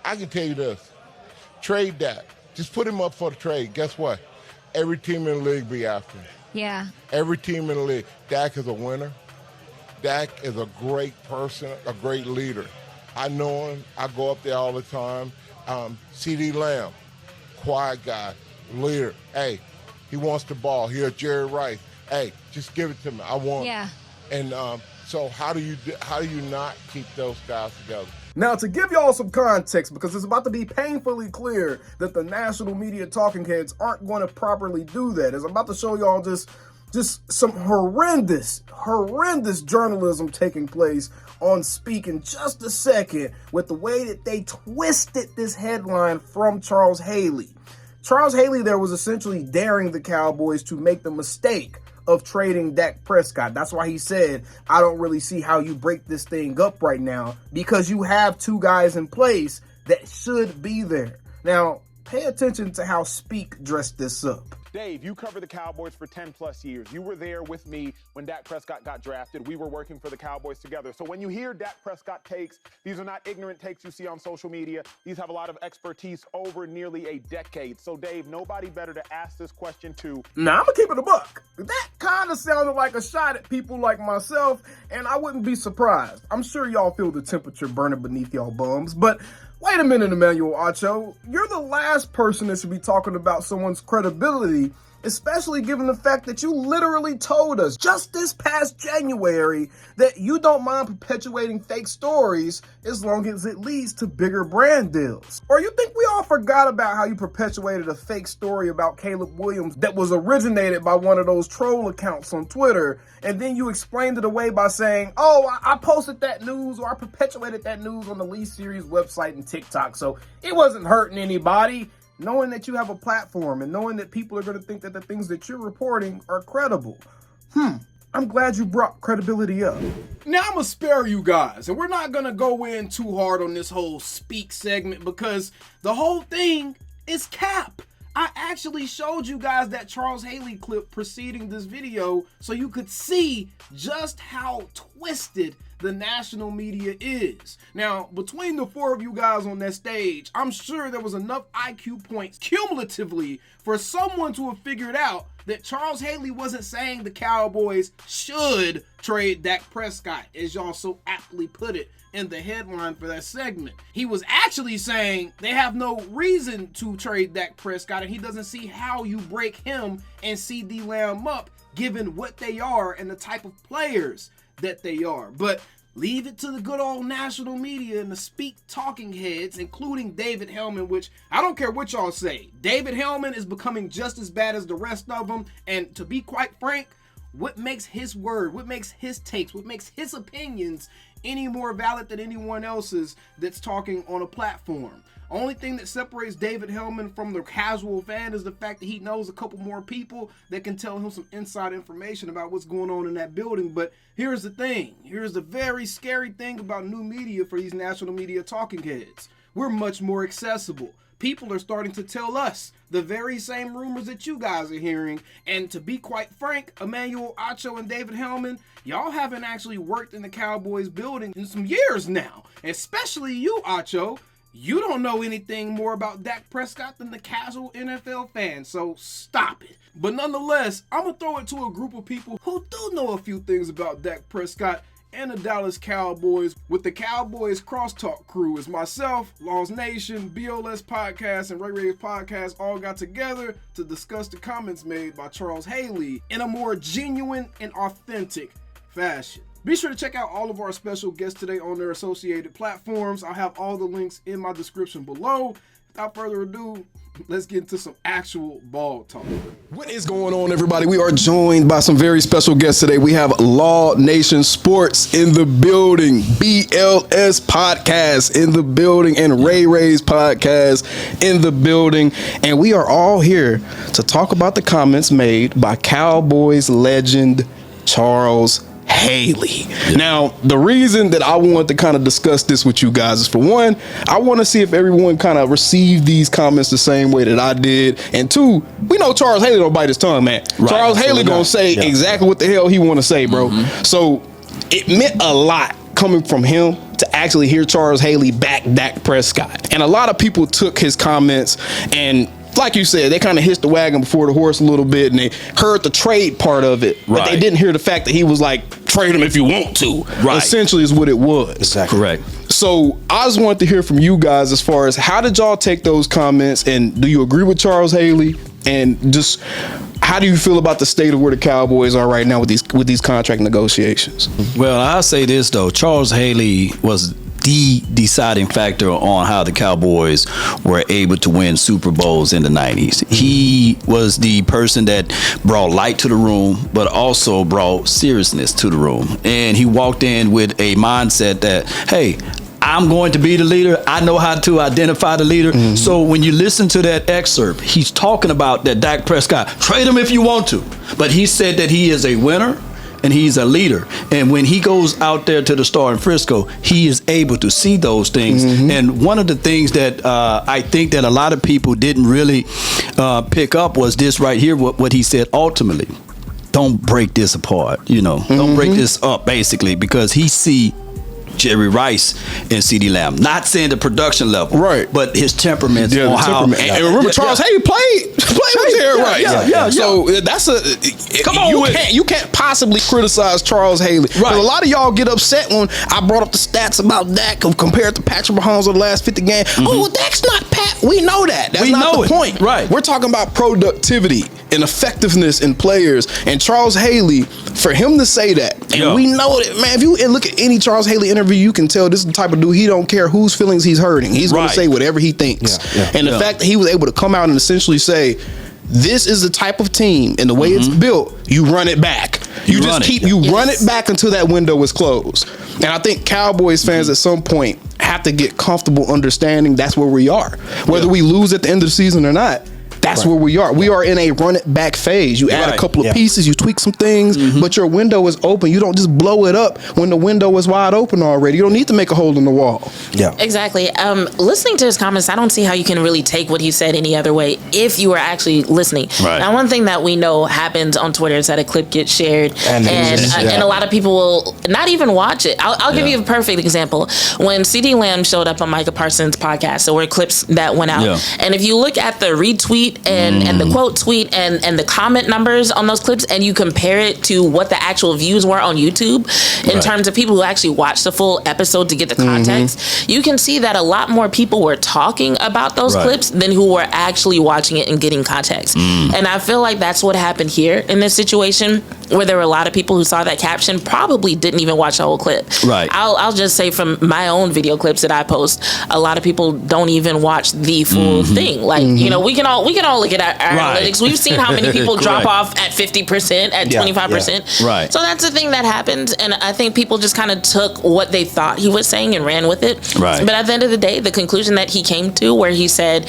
I can tell you this. Trade Dak. Just put him up for the trade. Guess what? Every team in the league be after him. Yeah. Every team in the league. Dak is a winner. Dak is a great person, a great leader. I know him. I go up there all the time. C.D. Lamb, quiet guy, leader. Hey, he wants the ball. He's Jerry Rice. Hey, just give it to me. I want it. And so how do you not keep those guys together? Now, to give y'all some context, because it's about to be painfully clear that the national media talking heads aren't going to properly do that. It's about to show y'all just some horrendous journalism taking place on Speak in just a second with the way that they twisted this headline from Charles Haley. Charles Haley there was essentially daring the Cowboys to make the mistake of trading Dak Prescott. That's why he said, I don't really see how you break this thing up right now, because you have two guys in place that should be there. Now, pay attention to how Speak dressed this up. Dave, you covered the Cowboys for 10 plus years. You were there with me when Dak Prescott got drafted. We were working for the Cowboys together. So when you hear Dak Prescott takes, these are not ignorant takes you see on social media. These have a lot of expertise over nearly a decade. So Dave, nobody better to ask this question to. Now, I'm gonna keep it a buck. That kind of sounded like a shot at people like myself, and I wouldn't be surprised. I'm sure y'all feel the temperature burning beneath y'all bums, but wait a minute, Emmanuel Acho. You're the last person that should be talking about someone's credibility, especially given the fact that you literally told us just this past January that you don't mind perpetuating fake stories as long as it leads to bigger brand deals. Or you think we all forgot about how you perpetuated a fake story about Caleb Williams that was originated by one of those troll accounts on Twitter, and then you explained it away by saying, oh, I posted that news or I perpetuated that news on the Lee Series website and TikTok, so it wasn't hurting anybody. Knowing that you have a platform and knowing that people are going to think that the things that you're reporting are credible. I'm glad you brought credibility up. Now, I'm going to spare you guys, and we're not going to go in too hard on this whole Speak segment because the whole thing is cap. I actually showed you guys that Charles Haley clip preceding this video so you could see just how twisted the national media is. Now, between the four of you guys on that stage, I'm sure there was enough IQ points cumulatively for someone to have figured out that Charles Haley wasn't saying the Cowboys should trade Dak Prescott, as y'all so aptly put it in the headline for that segment. He was actually saying they have no reason to trade Dak Prescott, and he doesn't see how you break him and C.D. Lamb up, given what they are and the type of players that they are. But leave it to the good old national media and the Speak talking heads, including David Hellman, which I don't care what y'all say. David Hellman is becoming just as bad as the rest of them. And to be quite frank, what makes his word, what makes his takes, what makes his opinions any more valid than anyone else's that's talking on a platform? Only thing that separates David Hellman from the casual fan is the fact that he knows a couple more people that can tell him some inside information about what's going on in that building. But here's the thing. Here's the very scary thing about new media for these national media talking heads. We're much more accessible. People are starting to tell us the very same rumors that you guys are hearing. And to be quite frank, Emmanuel Acho and David Hellman, y'all haven't actually worked in the Cowboys building in some years now. Especially you, Acho. You don't know anything more about Dak Prescott than the casual NFL fan, so stop it. But nonetheless, I'm going to throw it to a group of people who do know a few things about Dak Prescott and the Dallas Cowboys with the Cowboys Crosstalk crew. As myself, Laws Nation, BLS Podcast, and Ray Ray's Podcast all got together to discuss the comments made by Charles Haley in a more genuine and authentic fashion. Be sure to check out all of our special guests today on their associated platforms. I'll have all the links in my description below. Without further ado, let's get into some actual ball talk. What is going on, everybody? We are joined by some very special guests today. We have Law Nation Sports in the building, BLS Podcast in the building, and Ray Ray's Podcast in the building. And we are all here to talk about the comments made by Cowboys legend Charles Haley. Now, the reason that I want to kind of discuss this with you guys is, for one, I want to see if everyone kind of received these comments the same way that I did. And two, we know Charles Haley don't bite his tongue, man. Right, Charles Haley gonna say exactly what the hell he want to say, bro. So it meant a lot coming from him to actually hear Charles Haley back Dak Prescott. And a lot of people took his comments and, like you said, they kind of hitched the wagon before the horse a little bit, and they heard the trade part of it, but they didn't hear the fact that he was like, trade him if you want to. Right. Essentially is what it was. Exactly. Correct. So I just wanted to hear from you guys as far as how did y'all take those comments, and do you agree with Charles Haley? And just how do you feel about the state of where the Cowboys are right now with these contract negotiations? Well, I'll say this though, Charles Haley was the deciding factor on how the Cowboys were able to win Super Bowls in the 90s. He was the person that brought light to the room, but also brought seriousness to the room. And he walked in with a mindset that, hey, I'm going to be the leader. I know how to identify the leader. Mm-hmm. So when you listen to that excerpt, he's talking about that Dak Prescott, trade him if you want to. But he said that he is a winner and he's a leader. And when he goes out there to the Star in Frisco, he is able to see those things. Mm-hmm. And one of the things that I think that a lot of people didn't really pick up was this right here, what he said ultimately. Don't break this apart, Don't break this up, basically, because he see Jerry Rice and CeeDee Lamb. Not saying the production level, right? But his temperament. Yeah, on how. And remember, Charles Haley played with Jerry Rice. Yeah. So that's come on. You can't possibly criticize Charles Haley. Right. A lot of y'all get upset when I brought up the stats about Dak compared to Patrick Mahomes over the last 50 games. Mm-hmm. Oh, well, Dak's not Pat. We know that. That's not the point. Right. We're talking about productivity and effectiveness in players. And Charles Haley, for him to say that, and we know that, man. If you look at any Charles Haley interview, you can tell this is the type of dude, he don't care whose feelings he's hurting. He's going to say whatever he thinks. And the fact that he was able to come out and essentially say, this is the type of team, and the way it's built, you run it back. You run it back until that window is closed. And I think Cowboys fans at some point have to get comfortable understanding that's where we are. Whether we lose at the end of the season or not, that's where we are. We are in a run it back phase. You add a couple of pieces, you tweak some things, but your window is open. You don't just blow it up when the window is wide open already. You don't need to make a hole in the wall. Yeah, exactly. Listening to his comments, I don't see how you can really take what he said any other way if you were actually listening. Right. Now, one thing that we know happens on Twitter is that a clip gets shared, and a lot of people will not even watch it. I'll give you a perfect example. When CeeDee Lamb showed up on Micah Parsons' podcast, there were clips that went out, and if you look at the retweet and the quote tweet and the comment numbers on those clips, and you compare it to what the actual views were on YouTube in terms of people who actually watched the full episode to get the context, you can see that a lot more people were talking about those clips than who were actually watching it and getting context. And I feel like that's what happened here in this situation, where there were a lot of people who saw that caption probably didn't even watch the whole clip. Right. I'll just say from my own video clips that I post, a lot of people don't even watch the full thing. Like, we can all look at our analytics. We've seen how many people drop off at 50%, at 25%. Right. So that's the thing that happens, and I think people just kind of took what they thought he was saying and ran with it. Right. But at the end of the day, the conclusion that he came to, where he said,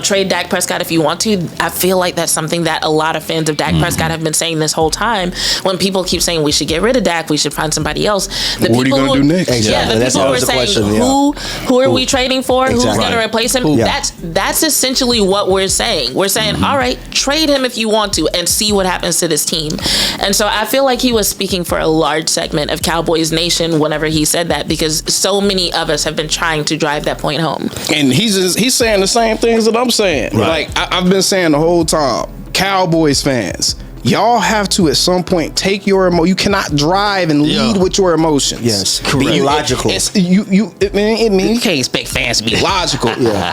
trade Dak Prescott if you want to, I feel like that's something that a lot of fans of Dak Prescott have been saying this whole time. When people keep saying we should get rid of Dak, we should find somebody else. What are you going to do next? The people who are saying, who are we trading for? Who's going to replace him? That's essentially what we're saying. We're saying, all right, trade him if you want to and see what happens to this team. And so I feel like he was speaking for a large segment of Cowboys Nation whenever he said that, because so many of us have been trying to drive that point home. And he's saying the same things that I'm saying. Right. Like I've been saying the whole time, Cowboys fans, y'all have to at some point take your emotion. You cannot drive and lead with your emotions. Yes, correct. Be logical. You can't expect fans to be logical.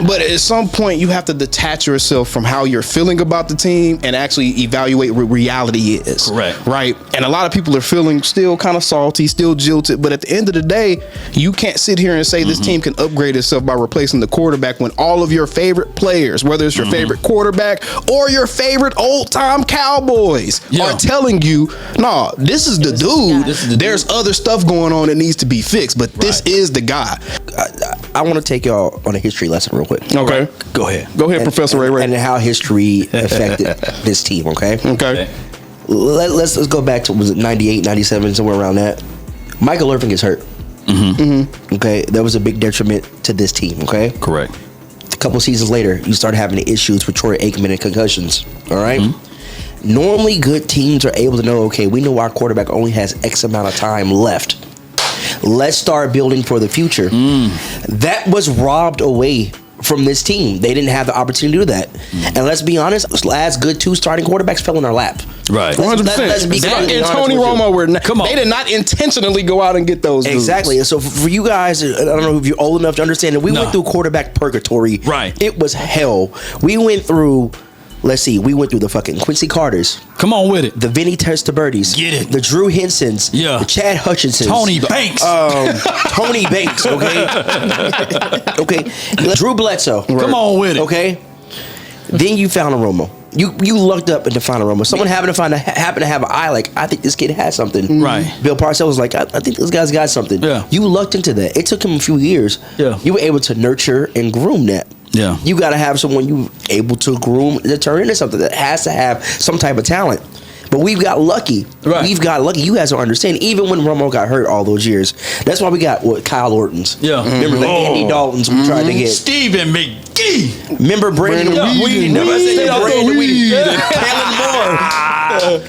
But at some point you have to detach yourself from how you're feeling about the team and actually evaluate what reality is. Correct. Right. And a lot of people are feeling still kind of salty, still jilted. But at the end of the day, you can't sit here and say this team can upgrade itself by replacing the quarterback when all of your favorite players, whether it's your favorite quarterback or your favorite old time Cowboys, are telling you, no, this is the dude. There's other stuff going on that needs to be fixed, but this is the guy. I want to take y'all on a history lesson real quick. Okay. Go ahead, Professor Ray. And how history affected this team, okay? Let's go back to, was it 98, 97, somewhere around that. Michael Irvin gets hurt. Okay, that was a big detriment to this team, okay? Correct. A couple seasons later, you start having issues with Troy Aikman and concussions, all right? Normally, good teams are able to know, okay, we know our quarterback only has X amount of time left. Let's start building for the future. That was robbed away from this team. They didn't have the opportunity to do that. And let's be honest, last good 2 starting quarterbacks fell in our lap. Right. 100%. Dak and Tony Romo were not, they did not intentionally go out and get those dudes. Exactly. And so for you guys, I don't know if you're old enough to understand that we went through quarterback purgatory. Right. It was hell. We went through, let's see, we went through the fucking Quincy Carters. Come on with it. The Vinny Testabertis. Get it. The Drew Hensons. Yeah. The Chad Hutchinsons. Tony Banks. Tony Banks, okay? Okay. Drew Bledsoe. Come on with it. Okay? Then you found a Romo. You lucked up and found a Romo. Someone happened to have an eye like, I think this kid has something. Right. Bill Parcells was like, I think this guy's got something. Yeah. You lucked into that. It took him a few years. Yeah. You were able to nurture and groom that. Yeah. You got to have someone you able to groom to turn into something that has to have some type of talent. But we've got lucky. Right. We've got lucky. You guys don't understand. Even when Romo got hurt all those years, that's why we got Kyle Ortons. Yeah. Remember the Andy Daltons we tried to get. Stephen McGee. Remember Brandon Weeden.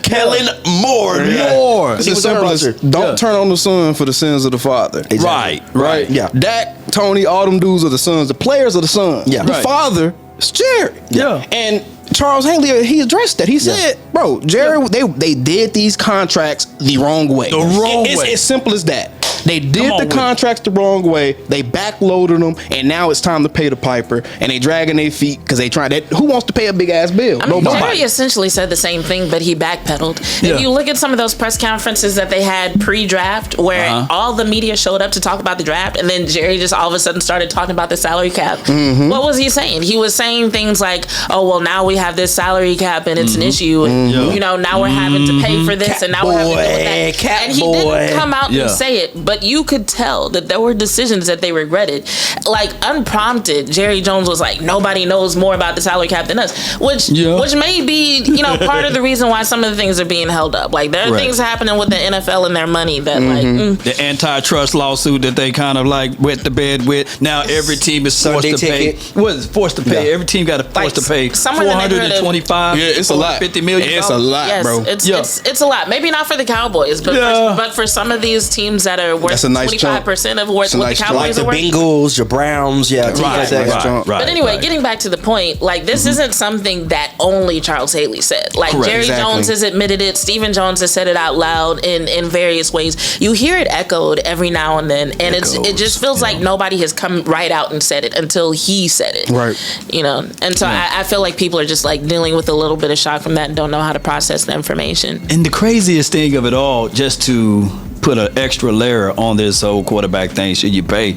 Kellen Moore. It's as simple as don't turn on the son for the sins of the father. Exactly. Right. Yeah. Dak, Tony, all them dudes are the sons. The players are the sons. Yeah. The Right. father is Jerry. Yeah. And Charles Haley, he addressed that. He said, bro, Jerry, they did these contracts the wrong way. It's as simple as that. They did the contracts the wrong way. They backloaded them, and now it's time to pay the piper. And they dragging their feet because they trying that. Who wants to pay a big ass bill? I mean, Jerry essentially said the same thing, but he backpedaled. If you look at some of those press conferences that they had pre-draft, where all the media showed up to talk about the draft, and then Jerry just all of a sudden started talking about the salary cap. What was he saying? He was saying things like, "Oh, well, now we have this salary cap, and it's an issue. And, you know, now we're having to pay for this, and now we're having to do that." And he didn't come out and say it, but you could tell that there were decisions that they regretted. Like, unprompted, Jerry Jones was like, "Nobody knows more about the salary cap than us," which may be, you know, part of the reason why some of the things are being held up. Like, there are things happening with the NFL and their money that the antitrust lawsuit that they kind of like went to bed with. Now every team is forced to pay. What is forced to pay? Every team got to forced to pay $425. Yeah, it's a lot. $50 million. It's a lot, yes, bro. It's a lot. Maybe not for the Cowboys, but for some of these teams that are worth 25% of what the Cowboys are worth. Like the Bengals, your Browns, But anyway, getting back to the point, like, this isn't something that only Charles Haley said. Like, Jerry Jones has admitted it. Stephen Jones has said it out loud in various ways. You hear it echoed every now and then, and it just feels like nobody has come right out and said it until he said it. Right. You know, and so I feel like people are just like dealing with a little bit of shock from that and don't know how to process the information. And the craziest thing of it all, just to put an extra layer on this whole quarterback thing, should you pay?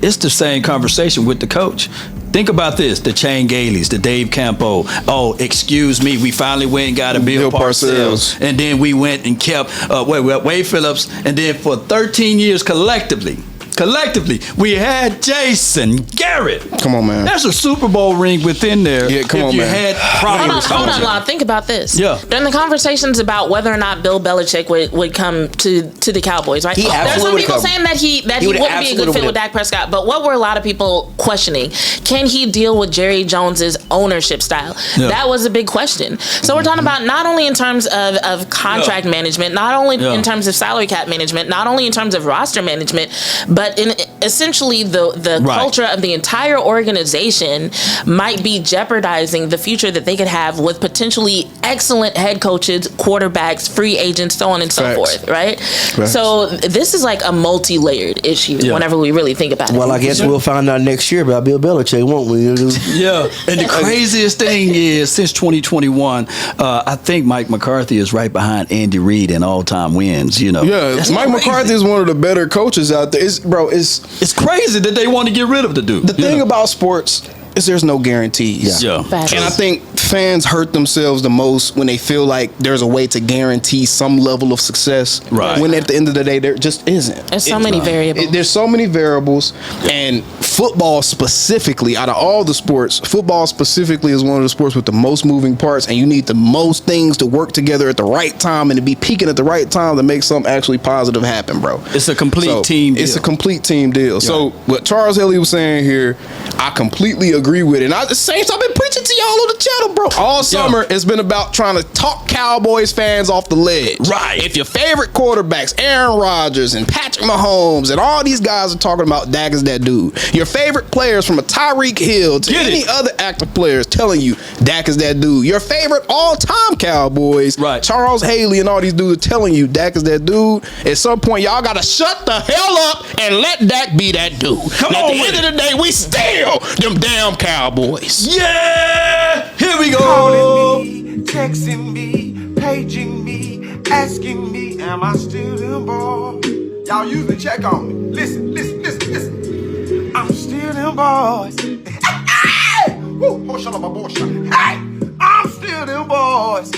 It's the same conversation with the coach. Think about this: the Shane Galeys, the Dave Campo. Oh, excuse me, we finally went and got a Bill Parcells, and then we went and kept Wade Phillips, and then for 13 years collectively, we had Jason Garrett. Come on, man. That's a Super Bowl ring within there. Yeah, come on, you man. Had prior Hold on, Law. Think about this. Yeah. During the conversations about whether or not Bill Belichick would come to the Cowboys, right? There's some people saying that he wouldn't be a good fit with Dak Prescott. But what were a lot of people questioning? Can he deal with Jerry Jones's ownership style? Yeah. That was a big question. So we're talking about not only in terms of contract management, not only in terms of salary cap management, not only in terms of roster management, but in essentially the culture of the entire organization might be jeopardizing the future that they could have with potentially excellent head coaches, quarterbacks, free agents, so on and so forth, right? So this is like a multi-layered issue whenever we really think about it. Well, I guess we'll find out next year about Bill Belichick, won't we? Yeah, and the craziest thing is, since 2021, I think Mike McCarthy is right behind Andy Reid in all-time wins, you know. Yeah, Mike McCarthy is one of the better coaches out there. It's crazy that they want to get rid of the dude. The thing about sports is there's no guarantees. Yeah. And I think fans hurt themselves the most when they feel like there's a way to guarantee some level of success. Right. When at the end of the day, there just isn't. There's so many variables. There's so many variables. And football specifically, out of all the sports, football specifically is one of the sports with the most moving parts, and you need the most things to work together at the right time and to be peaking at the right time to make something actually positive happen, bro. It's a complete team deal. It's a complete team deal. Yeah. So what Charles Haley was saying here, I completely agree agree with it. And the same time I've been preaching to y'all on the channel, bro. All summer it's been about trying to talk Cowboys fans off the ledge. Right. If your favorite quarterbacks, Aaron Rodgers and Patrick Mahomes and all these guys are talking about Dak is that dude. Your favorite players from a Tyreek Hill to any other active players telling you Dak is that dude. Your favorite all-time Cowboys, right? Charles Haley and all these dudes are telling you Dak is that dude. At some point, y'all gotta shut the hell up and let Dak be that dude. Come and on at the end of the day, we still them damn Cowboys. Yeah! Here we go. Calling me, texting me, paging me, asking me, am I still them boys? Y'all usually check on me. Listen. I'm still them boys. Hey! Woo! Oh, shut up, my boy. Hey! I'm still them boys.